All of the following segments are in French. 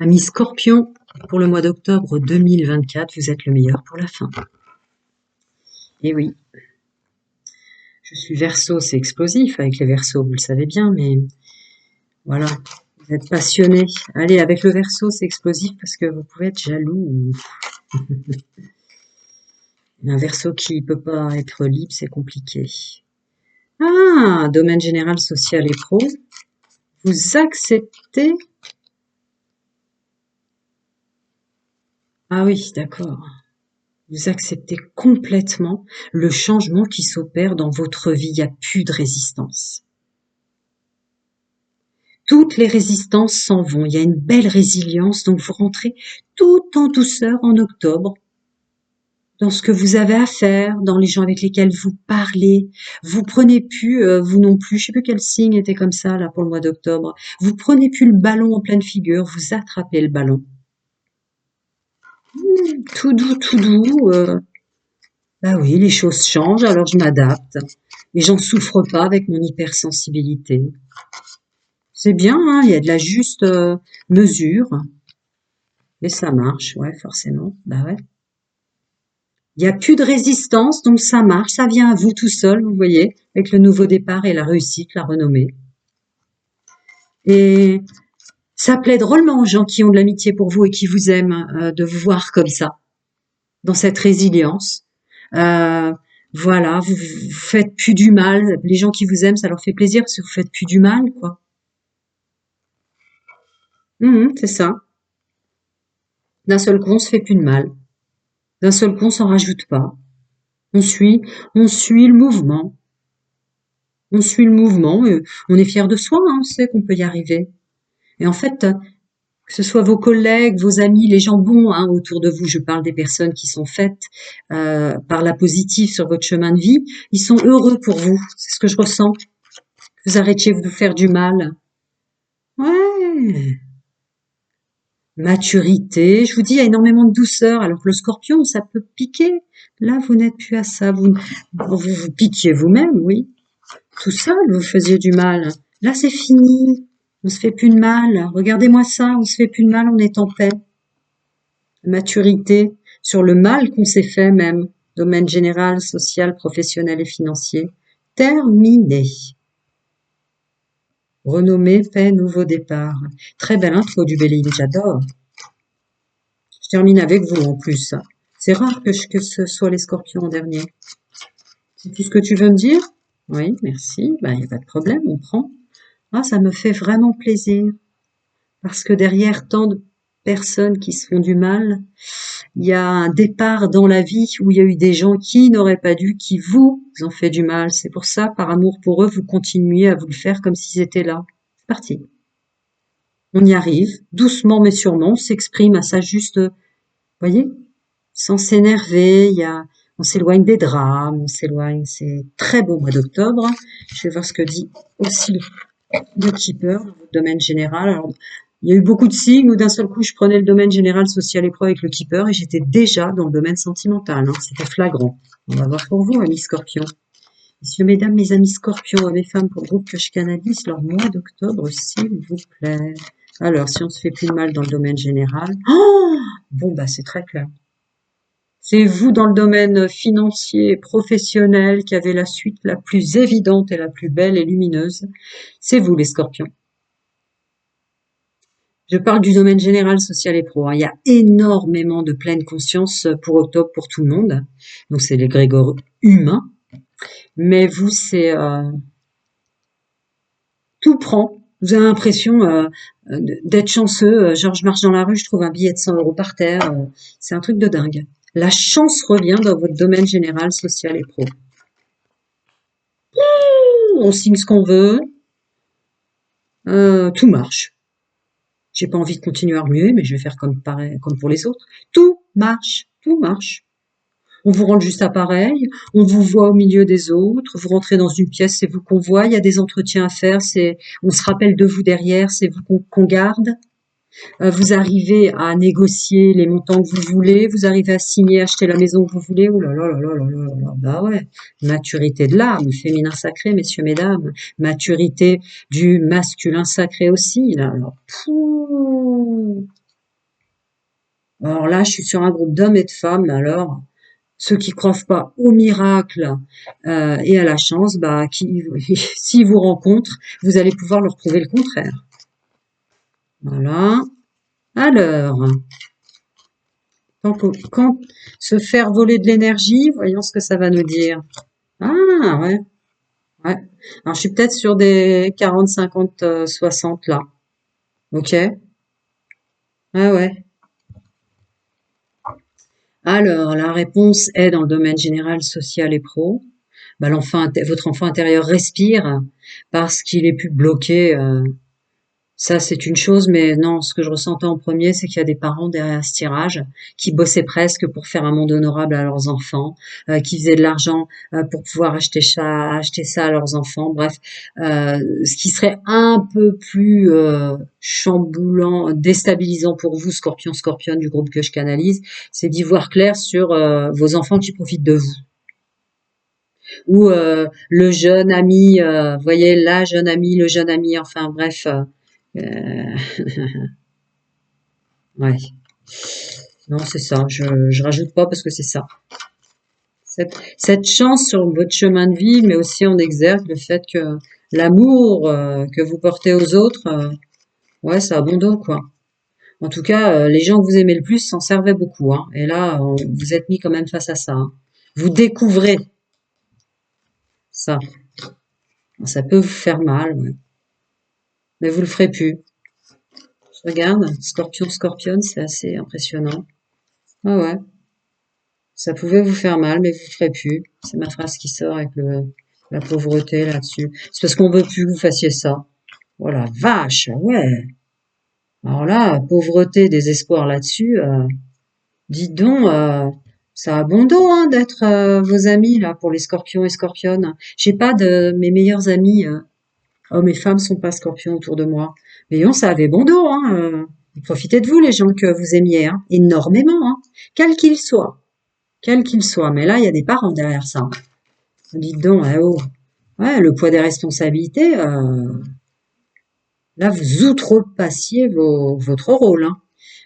Ami Scorpion, pour le mois d'octobre 2024, vous êtes le meilleur pour la fin. Et oui, je suis Verseau, c'est explosif avec les Verseaux, vous le savez bien, mais voilà, vous êtes passionné. Allez, avec le Verseau, c'est explosif parce que vous pouvez être jaloux. Un Verseau qui peut pas être libre, c'est compliqué. Ah, domaine général, social et pro. Vous acceptez. Ah oui, d'accord. Vous acceptez complètement le changement qui s'opère dans votre vie. Il n'y a plus de résistance. Toutes les résistances s'en vont. Il y a une belle résilience. Donc, vous rentrez tout en douceur en octobre dans ce que vous avez à faire, dans les gens avec lesquels vous parlez. Vous prenez plus, vous non plus, je sais plus quel signe était comme ça là pour le mois d'octobre. Vous prenez plus le ballon en pleine figure, vous attrapez le ballon. Tout doux, tout doux. Bah oui, les choses changent, alors je m'adapte. Et j'en souffre pas avec mon hypersensibilité. C'est bien, hein, il y a de la juste mesure. Et ça marche, ouais, forcément. Bah ouais. Il n'y a plus de résistance, donc ça marche, ça vient à vous tout seul, vous voyez, avec le nouveau départ et la réussite, la renommée. Et ça plaît drôlement aux gens qui ont de l'amitié pour vous et qui vous aiment de vous voir comme ça, dans cette résilience. Euh, voilà, vous faites plus du mal. Les gens qui vous aiment, ça leur fait plaisir parce que vous faites plus du mal, quoi. C'est ça. D'un seul coup, on se fait plus de mal. D'un seul coup, on s'en rajoute pas. On suit, on suit le mouvement. On suit le mouvement. Et on est fier de soi, hein, on sait qu'on peut y arriver. Et en fait, que ce soit vos collègues, vos amis, les gens bons hein, autour de vous, je parle des personnes qui sont faites par la positive sur votre chemin de vie, ils sont heureux pour vous. C'est ce que je ressens. Vous arrêtiez de vous faire du mal. Ouais. Maturité, je vous dis, il y a énormément de douceur. Alors que le scorpion, ça peut piquer. Là, vous n'êtes plus à ça. Vous piquiez vous-même, oui. Tout seul, vous faisiez du mal. Là, c'est fini. On se fait plus de mal. Regardez-moi ça, on se fait plus de mal, on est en paix. Maturité sur le mal qu'on s'est fait même. Domaine général, social, professionnel et financier. Terminé. Renommée, paix, nouveau départ. Très belle intro du Béline, j'adore. Je termine avec vous en plus. C'est rare que ce soit les scorpions en dernier. C'est tout ce que tu veux me dire? Oui, merci. Ben, il n'y a pas de problème, on prend. Ah, ça me fait vraiment plaisir. Parce que derrière tant de personnes qui se font du mal, il y a un départ dans la vie où il y a eu des gens qui n'auraient pas dû, qui vous ont fait du mal. C'est pour ça, par amour pour eux, vous continuez à vous le faire comme s'ils étaient là. C'est parti. On y arrive, doucement mais sûrement, on s'exprime à sa juste, voyez, sans s'énerver, on s'éloigne des drames, on s'éloigne, c'est très beau mois d'octobre. Je vais voir ce que dit aussi le keeper dans votre domaine général. Alors, il y a eu beaucoup de signes où d'un seul coup je prenais le domaine général, social et pro avec le keeper et j'étais déjà dans le domaine sentimental. Hein. C'était flagrant. On va voir pour vous, amis scorpions. Messieurs, mesdames, mes amis scorpions, mes femmes pour groupe que je canalise leur mois d'octobre, s'il vous plaît. Alors, si on se fait plus de mal dans le domaine général, bon, bah, c'est très clair. C'est vous dans le domaine financier et professionnel qui avez la suite la plus évidente et la plus belle et lumineuse. C'est vous, les scorpions. Je parle du domaine général, social et pro. Hein. Il y a énormément de pleine conscience pour octobre pour tout le monde. Donc, c'est l'égrégore humain. Mais vous, c'est tout prend. Vous avez l'impression d'être chanceux. Genre, je marche dans la rue, je trouve un billet de 100 € par terre. C'est un truc de dingue. La chance revient dans votre domaine général, social et pro. On signe ce qu'on veut. Tout marche. J'ai pas envie de continuer à remuer, mais je vais faire comme pareil, comme pour les autres. Tout marche. Tout marche. On vous rend juste appareil, on vous voit au milieu des autres, vous rentrez dans une pièce, c'est vous qu'on voit, il y a des entretiens à faire, on se rappelle de vous derrière, c'est vous qu'on garde. Vous arrivez à négocier les montants que vous voulez, vous arrivez à signer, acheter la maison que vous voulez. Oh là là là là là là là, bah ouais. Maturité de l'âme, féminin sacré, messieurs, mesdames. Maturité du masculin sacré aussi, là. Alors, Alors là, je suis sur un groupe d'hommes et de femmes, alors ceux qui croient pas au miracle et à la chance, bah, qui, s'ils vous rencontrent, vous allez pouvoir leur prouver le contraire. Voilà. Alors, quand se faire voler de l'énergie, voyons ce que ça va nous dire. Ah, ouais, ouais. Alors, je suis peut-être sur des 40, 50, 60 là. Ok. Ah ouais. Alors, la réponse est dans le domaine général, social et pro. Bah, votre enfant intérieur respire parce qu'il est plus bloqué. Ça, c'est une chose, mais non, ce que je ressentais en premier, c'est qu'il y a des parents derrière ce tirage qui bossaient presque pour faire un monde honorable à leurs enfants, qui faisaient de l'argent pour pouvoir acheter ça à leurs enfants. Bref, ce qui serait un peu plus chamboulant, déstabilisant pour vous, Scorpion, Scorpion du groupe que je canalise, c'est d'y voir clair sur vos enfants qui profitent de vous. Ou le jeune ami, voyez, la jeune amie, le jeune ami, enfin bref. Ouais. Non, c'est ça. Je rajoute pas parce que c'est ça. Cette chance sur votre chemin de vie, mais aussi en exergue le fait que l'amour que vous portez aux autres, ouais, ça a bon dos, quoi. En tout cas, les gens que vous aimez le plus s'en servaient beaucoup, hein. Et là, vous êtes mis quand même face à ça, hein. Vous découvrez ça. Ça peut vous faire mal, ouais. Mais vous le ferez plus. Je regarde, Scorpion, Scorpion, c'est assez impressionnant. Ah ouais. Ça pouvait vous faire mal, mais vous ne ferez plus. C'est ma phrase qui sort avec la pauvreté là-dessus. C'est parce qu'on veut plus que vous fassiez ça. Oh la vache, ouais. Alors là, pauvreté, désespoir là-dessus. Dites donc, ça a bon dos hein, d'être vos amis là pour les scorpions et scorpionnes. J'ai pas de mes meilleurs amis, hommes et femmes sont pas scorpions autour de moi. Mais non, ça avait bon dos. Hein, profitez de vous les gens que vous aimiez, hein, énormément, hein, quels qu'ils soient. Quel qu'il soit. Mais là, il y a des parents derrière ça. Dites donc, oh. Ouais, le poids des responsabilités, là, vous outrepassiez votre rôle. Hein.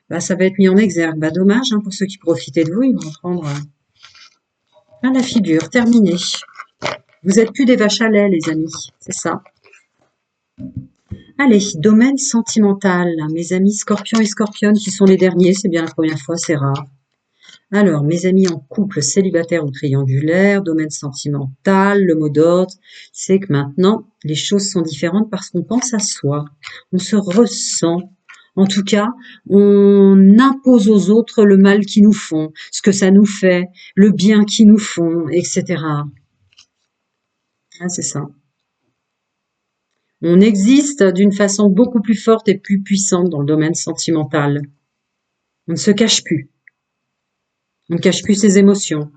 Bah, ça va être mis en exergue. Bah, dommage, hein, pour ceux qui profitaient de vous, ils vont prendre plein la figure. Terminé. Vous êtes plus des vaches à lait, les amis. C'est ça. Allez, domaine sentimental. Mes amis scorpions et scorpionnes qui sont les derniers. C'est bien la première fois, c'est rare. Alors, mes amis en couple, célibataire ou triangulaire, domaine sentimental, le mot d'ordre, c'est que maintenant, les choses sont différentes parce qu'on pense à soi, on se ressent. En tout cas, on impose aux autres le mal qu'ils nous font, ce que ça nous fait, le bien qu'ils nous font, etc. Ah, c'est ça. On existe d'une façon beaucoup plus forte et plus puissante dans le domaine sentimental. On ne se cache plus. On ne cache plus ses émotions.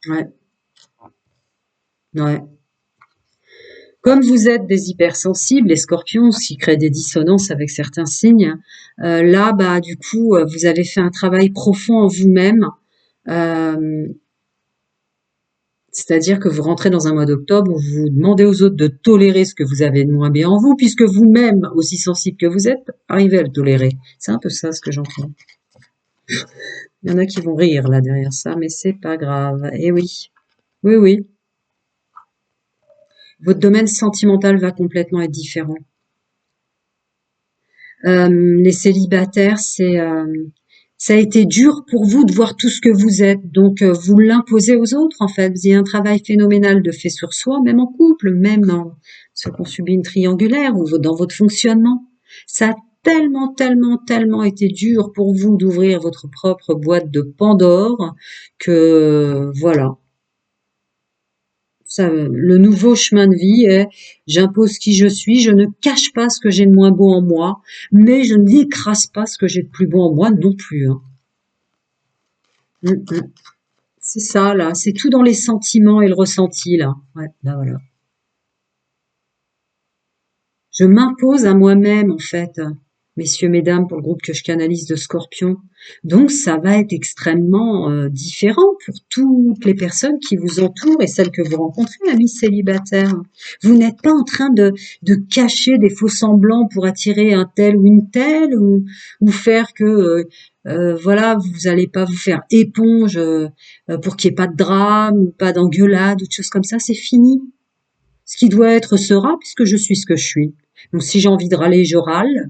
Ouais, ouais. Comme vous êtes des hypersensibles, les scorpions, ce qui crée des dissonances avec certains signes, là, bah, du coup, vous avez fait un travail profond en vous-même. Euh, C'est-à-dire que vous rentrez dans un mois d'octobre où vous demandez aux autres de tolérer ce que vous avez de moins bien en vous, puisque vous-même, aussi sensible que vous êtes, arrivez à le tolérer. C'est un peu ça ce que j'entends. Il y en a qui vont rire là derrière ça, mais c'est pas grave. Eh oui, oui, oui. Votre domaine sentimental va complètement être différent. Les célibataires, ça a été dur pour vous de voir tout ce que vous êtes, donc vous l'imposez aux autres en fait. Vous avez un travail phénoménal de fait sur soi, même en couple, même dans ce qu'on subit une triangulaire ou dans votre fonctionnement. Ça a tellement, tellement, tellement été dur pour vous d'ouvrir votre propre boîte de Pandore que voilà. Ça, le nouveau chemin de vie est j'impose qui je suis, je ne cache pas ce que j'ai de moins beau en moi, mais je n'écrase pas ce que j'ai de plus beau en moi non plus. Hein. Mm, mm. C'est ça là, c'est tout dans les sentiments et le ressenti là. Ouais, là voilà. Je m'impose à moi-même en fait. messieurs, mesdames, pour le groupe que je canalise de Scorpion. Donc, ça va être extrêmement différent pour toutes les personnes qui vous entourent et celles que vous rencontrez, amis célibataires. Vous n'êtes pas en train de cacher des faux semblants pour attirer un tel ou une telle ou faire que, voilà, vous n'allez pas vous faire éponge pour qu'il n'y ait pas de drame ou pas d'engueulade ou de choses comme ça. C'est fini. Ce qui doit être sera puisque je suis ce que je suis. Donc, si j'ai envie de râler, je râle.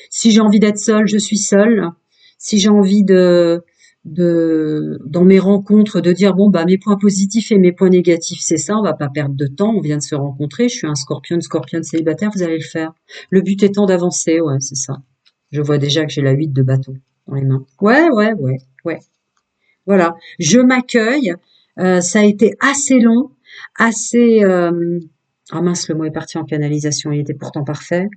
Si j'ai envie d'être seule, je suis seule. Si j'ai envie dans mes rencontres, de dire bon bah mes points positifs et mes points négatifs, c'est ça, on va pas perdre de temps, on vient de se rencontrer, je suis un scorpion, scorpion célibataire, vous allez le faire. Le but étant d'avancer, ouais, c'est ça. Je vois déjà que j'ai la 8 de bâton dans les mains. Ouais, ouais, ouais, ouais. Voilà. Je m'accueille. Ça a été assez long, assez. Ah mince, le mot est parti en canalisation. Il était pourtant parfait.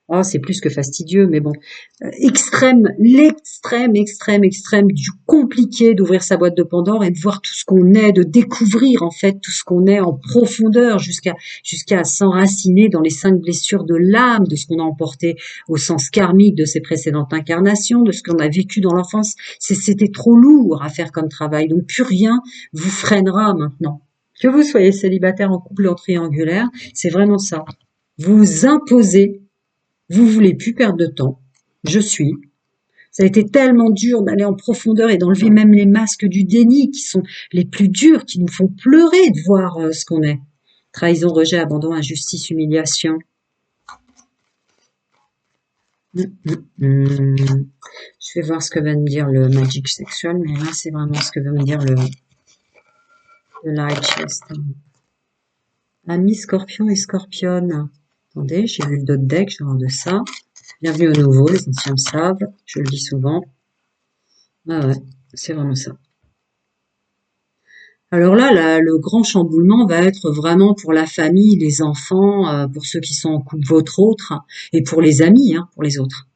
Oh, c'est plus que fastidieux, mais bon. Extrême du compliqué d'ouvrir sa boîte de Pandore et de voir tout ce qu'on est, de découvrir en fait tout ce qu'on est en profondeur jusqu'à s'enraciner dans les 5 blessures de l'âme, de ce qu'on a emporté au sens karmique de ses précédentes incarnations, de ce qu'on a vécu dans l'enfance. C'était trop lourd à faire comme travail, donc plus rien vous freinera maintenant. Que vous soyez célibataire, en couple ou en triangulaire, c'est vraiment ça. Vous imposez. Vous voulez plus perdre de temps. Je suis. Ça a été tellement dur d'aller en profondeur et d'enlever même les masques du déni qui sont les plus durs, qui nous font pleurer de voir ce qu'on est. Trahison, rejet, abandon, injustice, humiliation. Je vais voir ce que va me dire le Magic Sexual, mais là c'est vraiment ce que veut me dire le Light Chest. Amis Scorpion et Scorpionne. Attendez, j'ai vu le dot deck, je vais voir de ça. Bienvenue au nouveau, les anciens le savent, je le dis souvent. Ah ouais, c'est vraiment ça. Alors là, le grand chamboulement va être vraiment pour la famille, les enfants, pour ceux qui sont en couple, votre autre, et pour les amis, hein, pour les autres.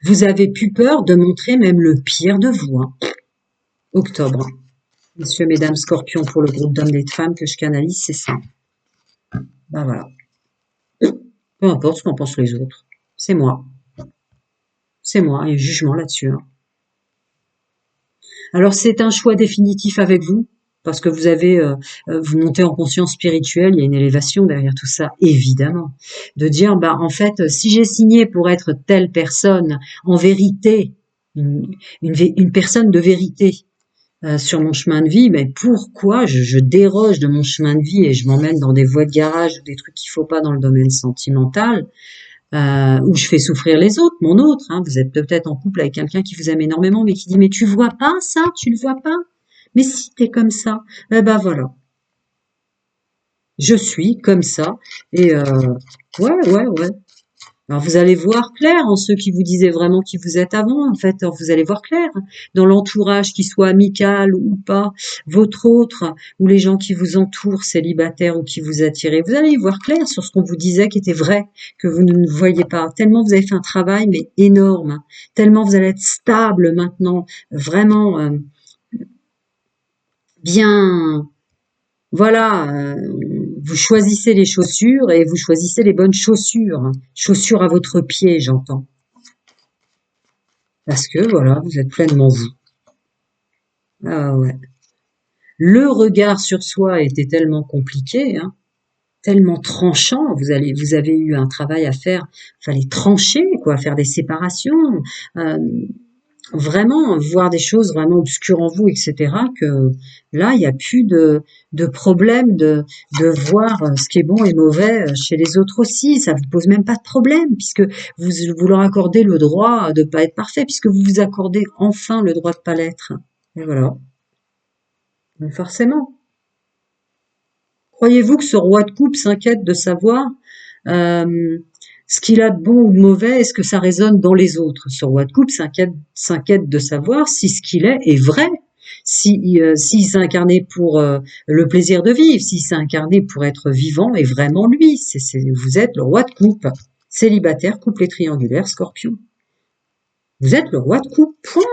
Vous avez plus peur de montrer même le pire de vous. Hein. Octobre. Messieurs, mesdames, scorpions, pour le groupe d'hommes et de femmes que je canalise, c'est ça. Ben voilà. Peu importe ce qu'en pensent les autres. C'est moi. C'est moi, il y a jugement là-dessus. Hein. Alors c'est un choix définitif avec vous, parce que vous montez en conscience spirituelle, il y a une élévation derrière tout ça, évidemment. De dire, bah en fait, si j'ai signé pour être telle personne, en vérité, une personne de vérité sur mon chemin de vie, mais pourquoi je déroge de mon chemin de vie et je m'emmène dans des voies de garage ou des trucs qu'il faut pas dans le domaine sentimental où je fais souffrir les autres, mon autre. Hein. Vous êtes peut-être en couple avec quelqu'un qui vous aime énormément, mais qui dit mais tu vois pas ça, tu le vois pas. Mais si t'es comme ça, eh ben voilà, je suis comme ça. Et ouais. Alors vous allez voir clair en ceux qui vous disaient vraiment qui vous êtes avant, en fait, alors vous allez voir clair dans l'entourage, qui soit amical ou pas, votre autre, ou les gens qui vous entourent, célibataires ou qui vous attirez, vous allez y voir clair sur ce qu'on vous disait qui était vrai, que vous ne voyez pas, tellement vous avez fait un travail mais énorme, tellement vous allez être stable maintenant, vraiment bien, voilà, vous choisissez les chaussures et vous choisissez les bonnes chaussures. Chaussures à votre pied, j'entends. Parce que voilà, vous êtes pleinement vous. Ah ouais. Le regard sur soi était tellement compliqué, hein, tellement tranchant. Vous avez eu un travail à faire. Fallait trancher, quoi, faire des séparations. Euh, Vraiment voir des choses vraiment obscures en vous, etc., que là, il n'y a plus de problème de voir ce qui est bon et mauvais chez les autres aussi. Ça vous pose même pas de problème, puisque vous leur accordez le droit de pas être parfait, puisque vous vous accordez enfin le droit de pas l'être. Et voilà. Donc forcément. Croyez-vous que ce roi de coupe s'inquiète de savoir euh, ce qu'il a de bon ou de mauvais, est-ce que ça résonne dans les autres? Ce roi de coupe s'inquiète de savoir si ce qu'il est vrai, s'il s'est incarné pour le plaisir de vivre, s'il s'est incarné pour être vivant et vraiment lui. Vous êtes le roi de coupe, célibataire, couple triangulaire, scorpion. Vous êtes le roi de coupe, point.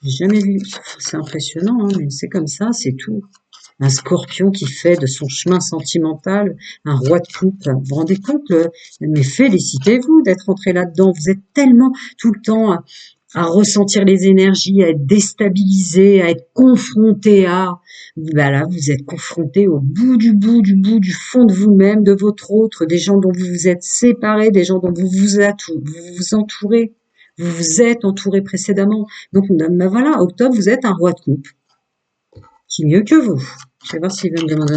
J'ai jamais vu. C'est impressionnant, hein, mais c'est comme ça, c'est tout. Un scorpion qui fait de son chemin sentimental un roi de coupe. Vous vous rendez compte, mais félicitez-vous d'être entré là-dedans. Vous êtes tellement tout le temps à ressentir les énergies, à être déstabilisé, à être confronté à... Ben là, vous êtes confronté au du fond de vous-même, de votre autre, des gens dont vous vous êtes séparés, des gens dont vous entourez. Vous vous êtes entouré précédemment. Donc, ben voilà, octobre, vous êtes un roi de coupe. Qui est mieux que vous. Je vais voir s'il va me demander.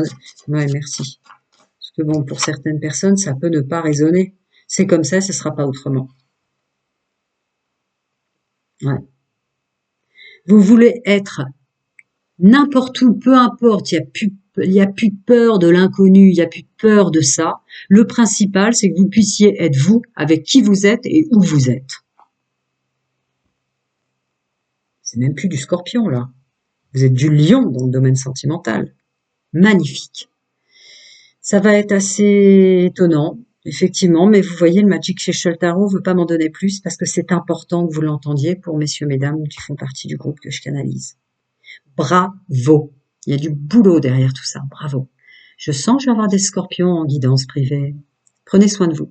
Ouais, merci. Parce que bon, pour certaines personnes, ça peut ne pas résonner. C'est comme ça, ce sera pas autrement. Ouais. Vous voulez être n'importe où, peu importe, il y a plus de peur de l'inconnu, il y a plus de peur de ça. Le principal, c'est que vous puissiez être vous, avec qui vous êtes et où vous êtes. C'est même plus du scorpion, là. Vous êtes du lion dans le domaine sentimental. Magnifique. Ça va être assez étonnant, effectivement, mais vous voyez, le Magic Social Tarot veut pas m'en donner plus parce que c'est important que vous l'entendiez pour messieurs, mesdames qui font partie du groupe que je canalise. Bravo! Il y a du boulot derrière tout ça. Bravo! Je sens que je vais avoir des scorpions en guidance privée. Prenez soin de vous.